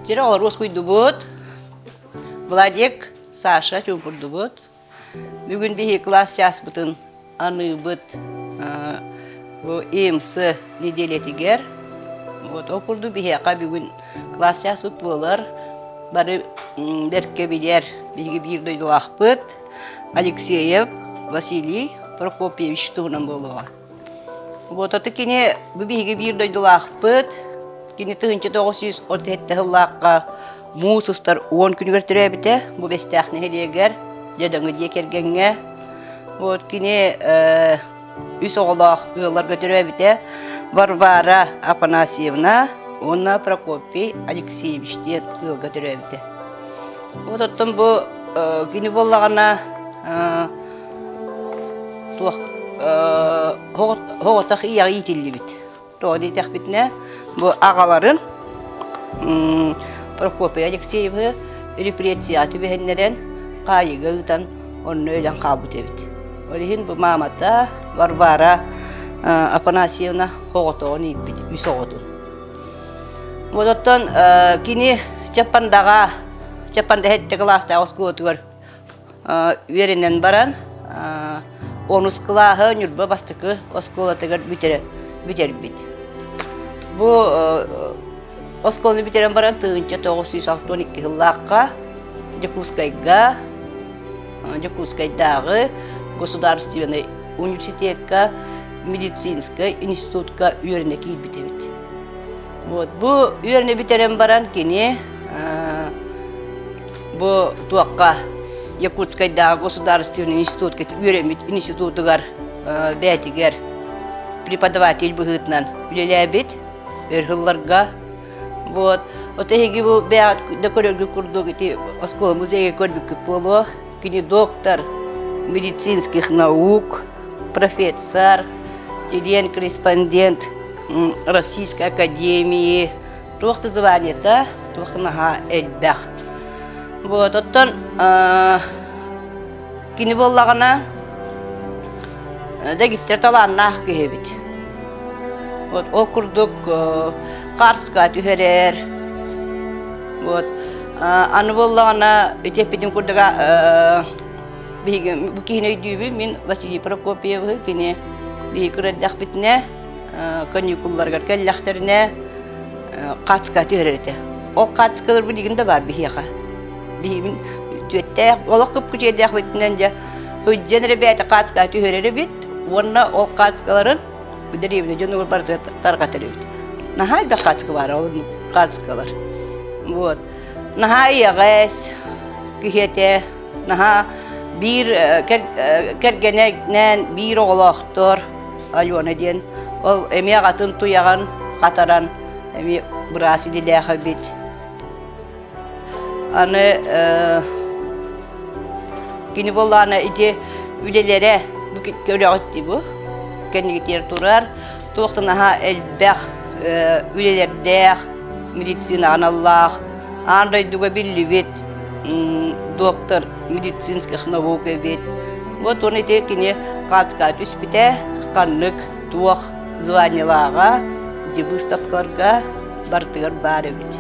Жері олар оскүйді бұд. Владик, Саша чөпірді бұд. Бүгін бейі класс час бұтын аны бұд. Емсі неделетігер. Оқырды бейіға бүгін класс час бұд болар. Бары дәртке білер бейгі бір дойдылақ бұд. Алексеев Василий Прокопьевич тұғынан болуға. Оты кені бейгі бір дойдылақ бұд. Кені 1930 жыллаққа мусустар 10 күн көртірі біті. Бұл бәстіғіне хелегер, жадаңы декергенге. Кені үс оғылақ ұялар көтірі біті. Варвара Афанасьевна, онна Прокопий Алексеевичтен ұял көтірі біті. Оттың бұл кені болағына хоғытақ ияғы етілі біті. Тоғды етек бітіне. Bu ağaların Prokopy Alexeyev'i repressiyatı behenleren qayıgıdan onun öyle kabut evet. Olihin bu mamata Varvara Afanasyevna hoğotoğunu ipit, üsoğotu. Odattan kini Japan'da hette klasta oskoğutugar verinen baran onus kılahı nürbe bastıkı oskoğutugar biter bit. Bu oskolu bitiren baran 1962 yıllarca Якутскайдағы Государственный университетка, медицинская институтка үйеріне кейіп бітебет. Бұл үйеріне бітірен баран кені бұл туаққа Якутскайдағы Государственный институтығар бәтігер преподаватель бұғытынан үлеләбет, өргілларға. Отеги бұл бәт көрергі күрдігі осколы музейге көрбікі болу, кені доктор медицинских наук, профессор, член-корреспондент Российской академии, тоқты званиета, тоқты наға әлбәқ. Оттан кені болағына дәгіттер таланына ақ күйебет. Ол күрдік қарсқа түйерер. Аны болағына өтеппеден күрдіға бұл кейін өйдүйбі мен Василий Прокопьевы кені бейгі рәддәқ бітіне каникулларға кәлләқтеріне қарсқа түйерерді. Ол қарсқалар білігінде бар бейіға. Бейімін түйеттәқ, олық көп күчедәқ бітінен жа өйден рәбәті қарсқа түйерері біт. Онна ол қатскаларын бүдіревіне жөні ол бар тарға тәребет. Наға әлбә қатскы бар, ол қатскалар. Наға иағыз, күйеті, наға бір кәргенен бір оғылақтыр, айуаны ден. Ол әме қатын тұяған қатаран, әме бұрасы деләқі бет. Аны кені болғаны иде үлелері көрәғытті бұл, кәнігеттер тұрар, тоқтың аға әлбәқ үлелердәқ, медицина аналлақ, андайдуға білі бет, доктор медицинских наук бет. Оны текіне қатқа түспіте, қанық, туақ званилаға, выставкаларға бартығар бары бет.